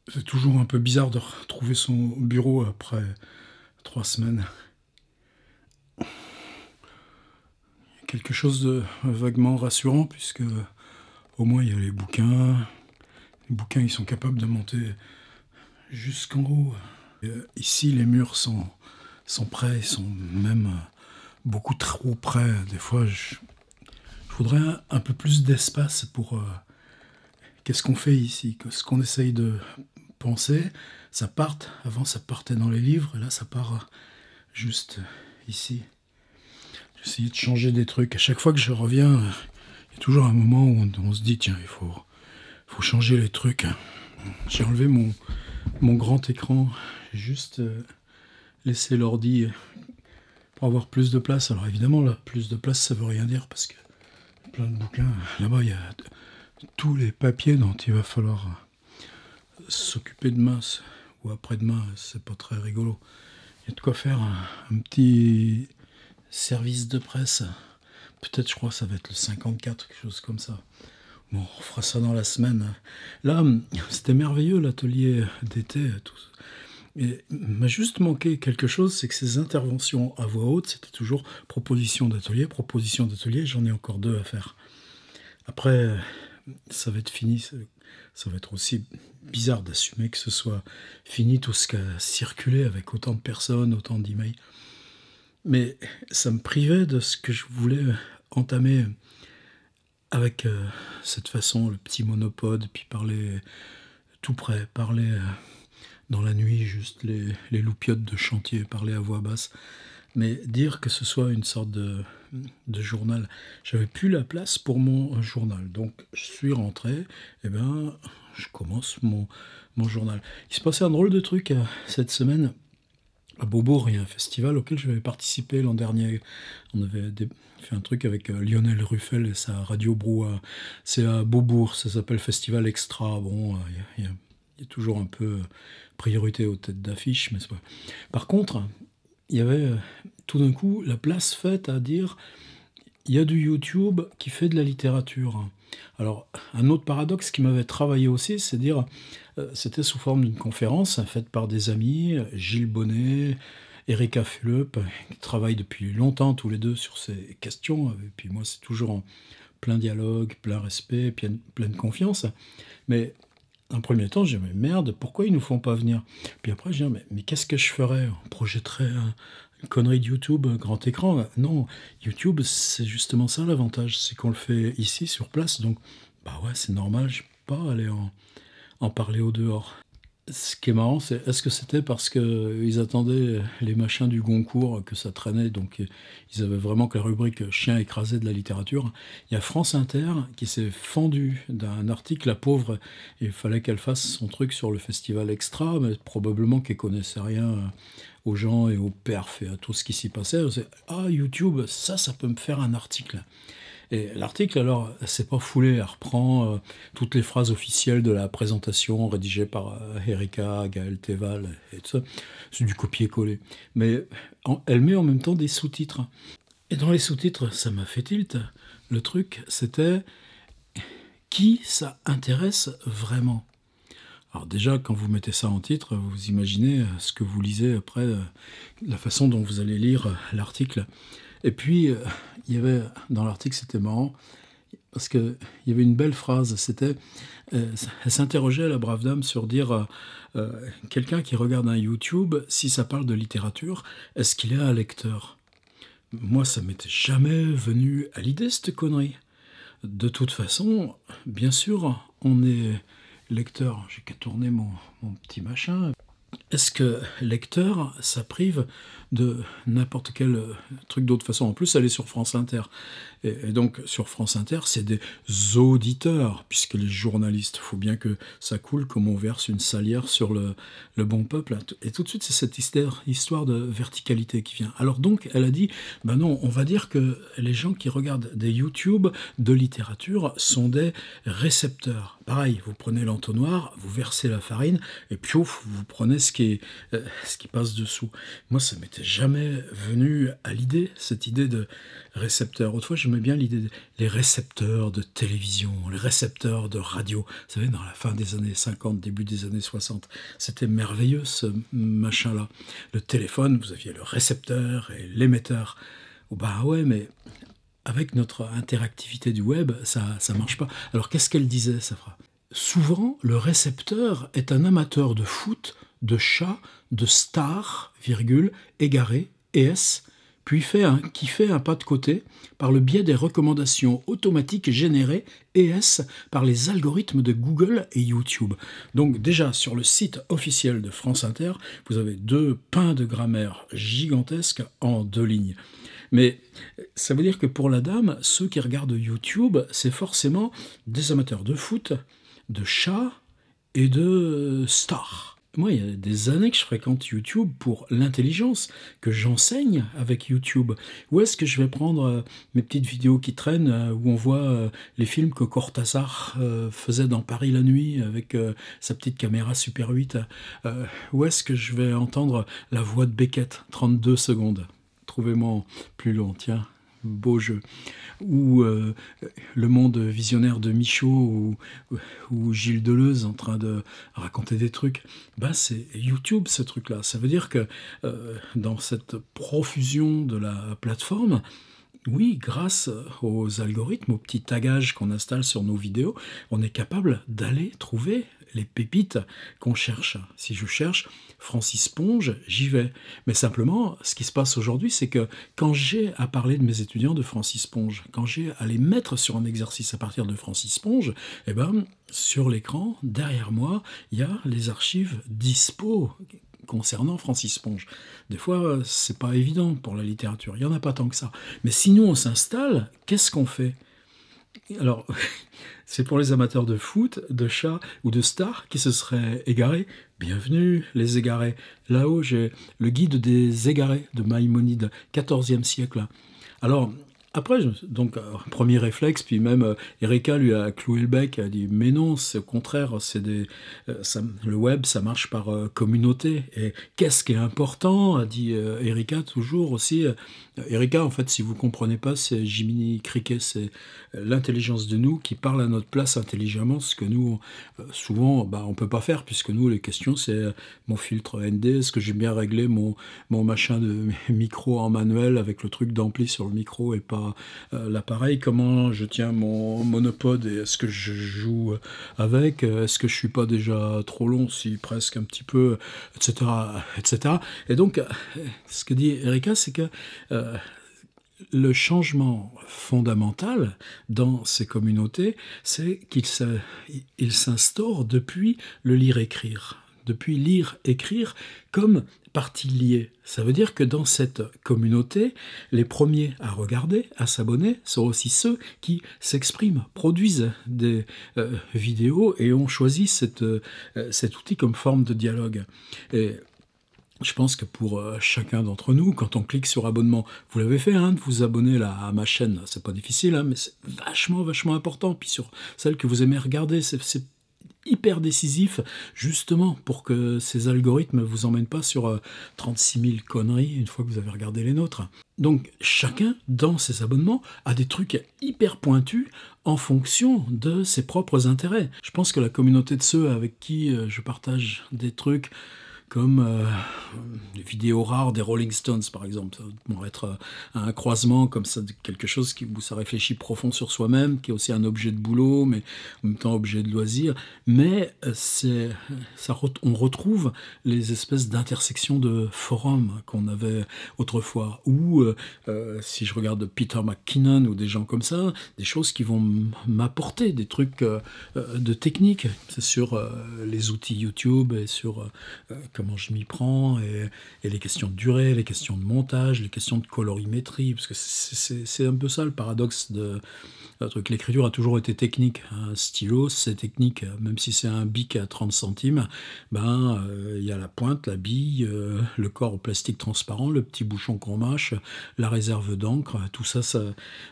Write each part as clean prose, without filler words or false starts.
C'est toujours un peu bizarre de retrouver son bureau après 3 semaines. Quelque chose de vaguement rassurant, puisque au moins il y a les bouquins. Les bouquins, ils sont capables de monter jusqu'en haut. Ici, les murs sont prêts, ils sont même beaucoup trop près. Des fois, je voudrais un peu plus d'espace pour... qu'est-ce qu'on fait ici? Ce qu'on essaye de penser, ça part. Avant, ça partait dans les livres, et là, ça part juste ici. J'essaie de changer des trucs. À chaque fois que je reviens, il y a toujours un moment où on se dit, tiens, il faut changer les trucs. J'ai enlevé mon grand écran. J'ai juste laissé l'ordi pour avoir plus de place. Alors évidemment, là, plus de place, ça veut rien dire parce que plein de bouquins. Là-bas, il y a tous les papiers dont il va falloir s'occuper demain ou après-demain. C'est pas très rigolo. Il y a de quoi faire un petit service de presse. Peut-être, je crois, ça va être le 54, quelque chose comme ça. Bon, on fera ça dans la semaine. Là, c'était merveilleux l'atelier d'été. Et m'a juste manqué quelque chose, c'est que ces interventions à voix haute, c'était toujours proposition d'atelier, j'en ai encore 2 à faire. Après, ça va être fini, ça va être aussi bizarre d'assumer que ce soit fini tout ce qui a circulé avec autant de personnes, autant d'emails. Mais ça me privait de ce que je voulais entamer avec cette façon, le petit monopode, puis parler tout près, parler dans la nuit, juste les loupiottes de chantier, parler à voix basse. Mais dire que ce soit une sorte de journal, j'avais plus la place pour mon journal. Donc je suis rentré, et ben je commence mon journal. Il se passait un drôle de truc cette semaine. À Beaubourg, il y a un festival auquel j'avais participé l'an dernier. On avait fait un truc avec Lionel Ruffel et sa radio Brouhaha. C'est à Beaubourg, ça s'appelle Festival Extra. Bon, il y a toujours un peu priorité aux têtes d'affiche, mais c'est pas... Par contre, il y avait tout d'un coup la place faite à dire il y a du YouTube qui fait de la littérature. Alors, un autre paradoxe qui m'avait travaillé aussi, c'est dire, c'était sous forme d'une conférence faite par des amis, Gilles Bonnet, Erika Fulop, qui travaillent depuis longtemps tous les deux sur ces questions. Et puis moi, c'est toujours en plein dialogue, plein respect, pleine confiance. Mais en premier temps, j'ai dit, mais merde, pourquoi ils nous font pas venir? Puis après, je dis, mais qu'est-ce que je ferais? On projetterait une connerie de YouTube, grand écran? Non, YouTube, c'est justement ça l'avantage, c'est qu'on le fait ici, sur place, donc, bah ouais, c'est normal, je peux pas aller en parler au dehors. Ce qui est marrant, c'est est-ce que c'était parce qu'ils attendaient les machins du Goncourt que ça traînait, donc ils avaient vraiment que la rubrique chien écrasé de la littérature. Il y a France Inter qui s'est fendu d'un article, la pauvre, et il fallait qu'elle fasse son truc sur le festival Extra, mais probablement qu'elle connaissait rien aux gens et aux perfs et à tout ce qui s'y passait. Ah, YouTube, ça peut me faire un article. Et l'article, alors, c'est pas foulé, elle reprend toutes les phrases officielles de la présentation rédigée par Erika, Gaël Teval et tout ça. C'est du copier-coller. Mais elle met en même temps des sous-titres. Et dans les sous-titres, ça m'a fait tilt. Le truc, c'était qui ça intéresse vraiment. Alors déjà, quand vous mettez ça en titre, vous imaginez ce que vous lisez après, la façon dont vous allez lire l'article. Et puis, il y avait, dans l'article, c'était marrant, parce qu'il y avait une belle phrase, c'était, elle s'interrogeait, la brave dame, sur dire, quelqu'un qui regarde un YouTube, si ça parle de littérature, est-ce qu'il est un lecteur? Moi, ça m'était jamais venu à l'idée, cette connerie. De toute façon, bien sûr, on est lecteur. J'ai qu'à tourner mon petit machin. Est-ce que lecteur, ça prive de n'importe quel truc d'autre façon? En plus, elle est sur France Inter. Et donc, sur France Inter, c'est des auditeurs, puisque les journalistes, il faut bien que ça coule comme on verse une salière sur le bon peuple. Et tout de suite, c'est cette histoire de verticalité qui vient. Alors donc, elle a dit, ben non, on va dire que les gens qui regardent des YouTube de littérature sont des récepteurs. pareil, vous prenez l'entonnoir, vous versez la farine, et piouf, vous prenez ce qui passe dessous. Moi, ça m'était jamais venu à l'idée, cette idée de récepteur. Autrefois, j'aimais bien l'idée des récepteurs de télévision, les récepteurs de radio. Vous savez, dans la fin des années 50, début des années 60, c'était merveilleux, ce machin-là. Le téléphone, vous aviez le récepteur et l'émetteur. Oh, bah ouais, mais avec notre interactivité du web, ça marche pas. Alors qu'est-ce qu'elle disait, Safra? Souvent, le récepteur est un amateur de foot, de chat, de star, virgule, égaré, ES, puis qui fait un pas de côté par le biais des recommandations automatiques générées, ES, par les algorithmes de Google et YouTube. Donc déjà, sur le site officiel de France Inter, vous avez 2 pains de grammaire gigantesques en 2 lignes. Mais ça veut dire que pour la dame, ceux qui regardent YouTube, c'est forcément des amateurs de foot, de chats et de stars. Moi, il y a des années que je fréquente YouTube pour l'intelligence, que j'enseigne avec YouTube. Où est-ce que je vais prendre mes petites vidéos qui traînent, où on voit les films que Cortázar faisait dans Paris la nuit avec sa petite caméra Super 8? Où est-ce que je vais entendre la voix de Beckett, 32 secondes? Trouvez-moi plus long, tiens, beau jeu. Ou le monde visionnaire de Michaud ou Gilles Deleuze en train de raconter des trucs. Ben, c'est YouTube, ce truc-là. Ça veut dire que dans cette profusion de la plateforme, oui, grâce aux algorithmes, aux petits tagages qu'on installe sur nos vidéos, on est capable d'aller trouver les pépites qu'on cherche. Si je cherche Francis Ponge, j'y vais. Mais simplement, ce qui se passe aujourd'hui, c'est que quand j'ai à parler de mes étudiants de Francis Ponge, quand j'ai à les mettre sur un exercice à partir de Francis Ponge, eh ben, sur l'écran, derrière moi, il y a les archives dispo concernant Francis Ponge. Des fois, c'est pas évident pour la littérature, il n'y en a pas tant que ça. Mais si nous, on s'installe, qu'est-ce qu'on fait? Alors, c'est pour les amateurs de foot, de chats ou de stars qui se seraient égarés. Bienvenue, les égarés. Là-haut, j'ai le guide des égarés de Maïmonide, 14e siècle. Alors, après, donc, premier réflexe, puis même Erika lui a cloué le bec, elle a dit « Mais non, c'est au contraire, le web, ça marche par communauté. » Et qu'est-ce qui est important, a dit Erika toujours aussi. Erika, en fait, si vous ne comprenez pas, c'est Jiminy Cricket, c'est l'intelligence de nous qui parle à notre place intelligemment, ce que nous, souvent, on ne peut pas faire, puisque nous, les questions, c'est mon filtre ND, est-ce que j'ai bien réglé mon machin de micro en manuel avec le truc d'ampli sur le micro et pas l'appareil, comment je tiens mon monopode et est-ce que je joue avec, est-ce que je suis pas déjà trop long, si presque un petit peu, etc. etc. Et donc, ce que dit Erika, c'est que le changement fondamental dans ces communautés, c'est qu'il s'instaure depuis le lire-écrire. Depuis lire-écrire comme partie liée. Ça veut dire que dans cette communauté, les premiers à regarder, à s'abonner, sont aussi ceux qui s'expriment, produisent des vidéos et ont choisi cet outil comme forme de dialogue. Et je pense que pour chacun d'entre nous, quand on clique sur abonnement, vous l'avez fait, de vous abonner là, à ma chaîne, c'est pas difficile, mais c'est vachement important. Puis sur celle que vous aimez regarder, c'est hyper décisif, justement, pour que ces algorithmes ne vous emmènent pas sur 36 000 conneries une fois que vous avez regardé les nôtres. Donc, chacun, dans ses abonnements, a des trucs hyper pointus en fonction de ses propres intérêts. Je pense que la communauté de ceux avec qui je partage des trucs comme des vidéos rares des Rolling Stones, par exemple. Ça pourrait être un croisement comme ça, quelque chose où ça réfléchit profond sur soi-même, qui est aussi un objet de boulot, mais en même temps objet de loisir. Mais on retrouve les espèces d'intersections de forums qu'on avait autrefois. Ou, si je regarde Peter McKinnon ou des gens comme ça, des choses qui vont m'apporter des trucs de technique. C'est sur les outils YouTube et sur comment je m'y prends, et les questions de durée, les questions de montage, les questions de colorimétrie, parce que c'est un peu ça le paradoxe un truc. L'écriture a toujours été technique. Un stylo, c'est technique. Même si c'est un bic à 30 centimes, ben, il y a la pointe, la bille, le corps au plastique transparent, le petit bouchon qu'on mâche, la réserve d'encre, tout ça, ça...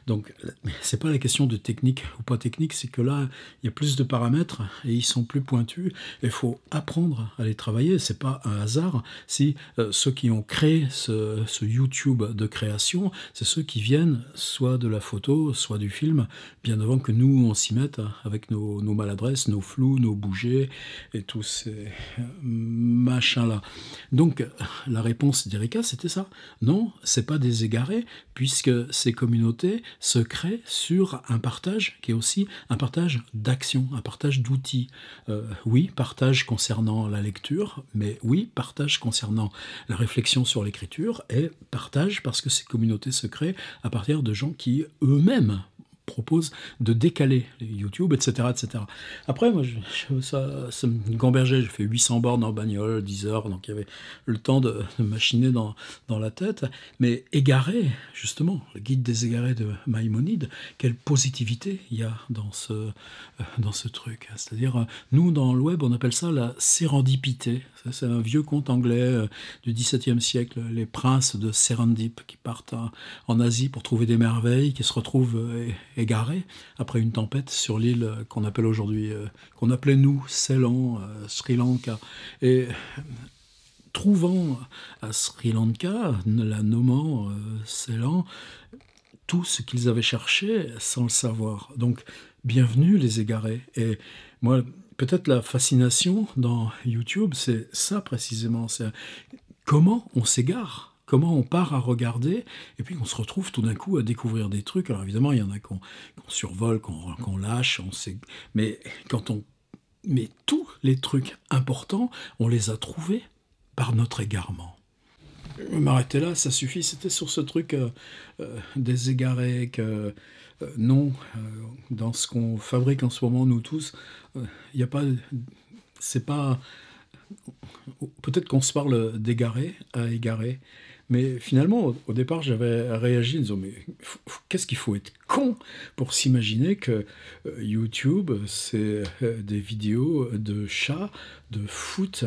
Donc, c'est pas la question de technique ou pas technique, c'est que là, il y a plus de paramètres et ils sont plus pointus. Il faut apprendre à les travailler. C'est pas un hasard si ceux qui ont créé ce YouTube de création, c'est ceux qui viennent soit de la photo, soit du film, bien avant que nous on s'y mette avec nos maladresses, nos flous, nos bougets et tous ces machins-là. Donc la réponse d'Erika, c'était ça. Non, c'est pas des égarés, puisque ces communautés se créent sur un partage qui est aussi un partage d'action, un partage d'outils. Oui, partage concernant la lecture, mais oui, partage concernant la réflexion sur l'écriture, et partage parce que ces communautés se créent à partir de gens qui eux-mêmes proposent de décaler les YouTube, etc. etc. Après, moi, ça me gambergeait. J'ai fait 800 bornes en bagnole, 10 heures, donc il y avait le temps de machiner dans la tête. Mais égaré, justement, le guide des égarés de Maïmonide, quelle positivité il y a dans ce truc. C'est-à-dire, nous, dans le web, on appelle ça la sérendipité. C'est un vieux conte anglais du XVIIe siècle, les princes de Serendip qui partent en Asie pour trouver des merveilles, qui se retrouvent égarés après une tempête sur l'île qu'on appelle aujourd'hui, qu'on appelait nous Ceylan, Sri Lanka. Et trouvant à Sri Lanka, la nommant Ceylan, tout ce qu'ils avaient cherché sans le savoir. Donc, bienvenue les égarés. Et moi, peut-être la fascination dans YouTube, c'est ça précisément. C'est comment on s'égare, comment on part à regarder, et puis on se retrouve tout d'un coup à découvrir des trucs. Alors évidemment, il y en a qu'on survole, qu'on lâche, mais mais tous les trucs importants, on les a trouvés par notre égarement. Je vais m'arrêter là, ça suffit. C'était sur ce truc des égarés que non, dans ce qu'on fabrique en ce moment, nous tous, il n'y a pas... C'est pas... Peut-être qu'on se parle d'égaré à égaré, mais finalement, au départ, j'avais réagi en disant, mais qu'est-ce qu'il faut être con pour s'imaginer que YouTube, c'est des vidéos de chats, de foot,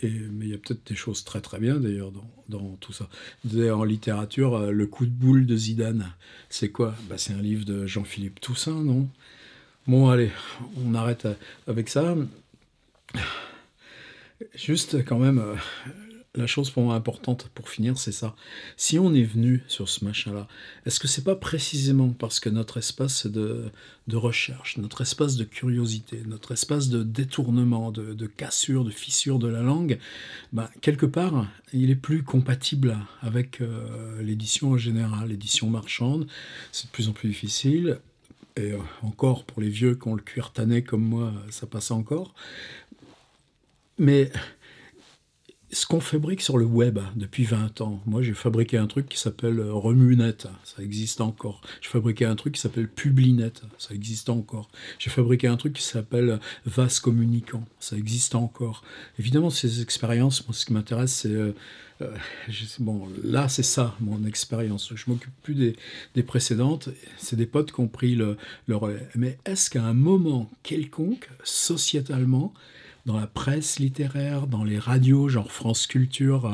mais il y a peut-être des choses très très bien d'ailleurs dans tout ça. En littérature, Le coup de boule de Zidane, c'est quoi? C'est un livre de Jean-Philippe Toussaint, non? Bon, allez, on arrête avec ça. Juste quand même, la chose pour moi importante pour finir, c'est ça. Si on est venu sur ce machin-là, est-ce que c'est pas précisément parce que notre espace de recherche, notre espace de curiosité, notre espace de détournement, de cassure, de fissure de la langue, quelque part, il est plus compatible avec l'édition en général, l'édition marchande. C'est de plus en plus difficile. Et encore, pour les vieux qui ont le cuir tanné comme moi, ça passe encore. Mais ce qu'on fabrique sur le web depuis 20 ans, moi j'ai fabriqué un truc qui s'appelle Remunet, ça existe encore. J'ai fabriqué un truc qui s'appelle Publinet, ça existe encore. J'ai fabriqué un truc qui s'appelle Vase Communicant, ça existe encore. Évidemment, ces expériences, moi ce qui m'intéresse, c'est... bon, là c'est ça mon expérience. Je m'occupe plus des précédentes. C'est des potes qui ont pris le relais. Mais est-ce qu'à un moment quelconque, sociétalement, dans la presse littéraire, dans les radios, genre France Culture,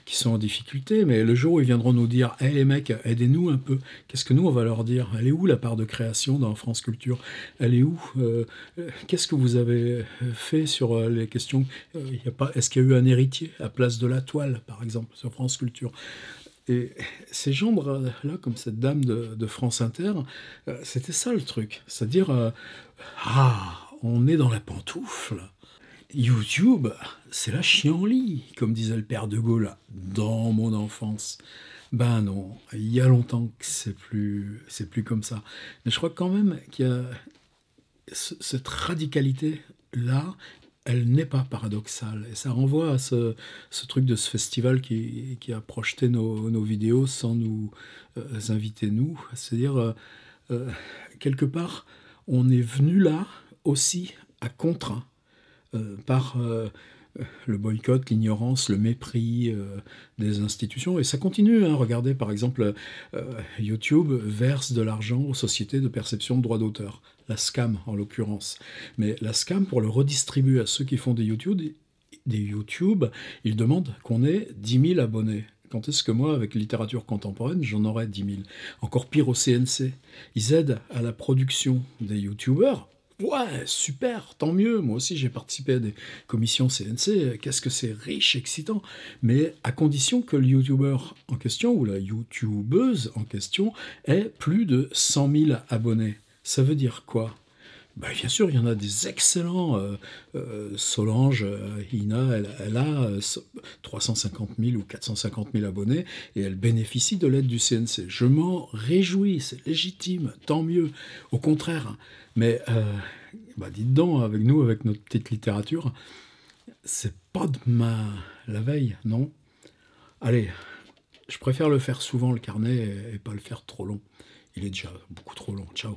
qui sont en difficulté, mais le jour où ils viendront nous dire « Hey les mecs, aidez-nous un peu », qu'est-ce que nous on va leur dire? Elle est où la part de création dans France Culture? Elle est où? Qu'est-ce que vous avez fait sur les questions? Est-ce qu'il y a eu un héritier à Place de la Toile, par exemple, sur France Culture? Et ces gens-là, comme cette dame de France Inter, c'était ça le truc. C'est-à-dire, on est dans la pantoufle. YouTube, c'est la chienlit, comme disait le père de Gaulle, dans mon enfance. Ben non, il y a longtemps que c'est plus comme ça. Mais je crois quand même qu'il y a cette radicalité-là, elle n'est pas paradoxale. Et ça renvoie à ce truc de ce festival qui a projeté nos vidéos sans nous inviter, nous. C'est-à-dire, quelque part, on est venu là aussi à contraint. Par le boycott, l'ignorance, le mépris des institutions. Et ça continue, hein. Regardez par exemple, YouTube verse de l'argent aux sociétés de perception de droits d'auteur, la SCAM en l'occurrence. Mais la SCAM, pour le redistribuer à ceux qui font des YouTube, ils demandent qu'on ait 10 000 abonnés. Quand est-ce que moi, avec littérature contemporaine, j'en aurais 10 000? Encore pire au CNC. Ils aident à la production des YouTubeurs. Ouais, super, tant mieux. Moi aussi, j'ai participé à des commissions CNC. Qu'est-ce que c'est riche, excitant. Mais à condition que le YouTuber en question, ou la YouTubeuse en question, ait plus de 100 000 abonnés. Ça veut dire quoi? Bah, bien sûr, il y en a des excellents. Solange, Ina, elle a 350 000 ou 450 000 abonnés et elle bénéficie de l'aide du CNC. Je m'en réjouis, c'est légitime, tant mieux. Au contraire, hein. Mais bah, dites donc, avec nous, avec notre petite littérature, c'est pas demain la veille, non? Allez, je préfère le faire souvent, le carnet, et pas le faire trop long. Il est déjà beaucoup trop long. Ciao.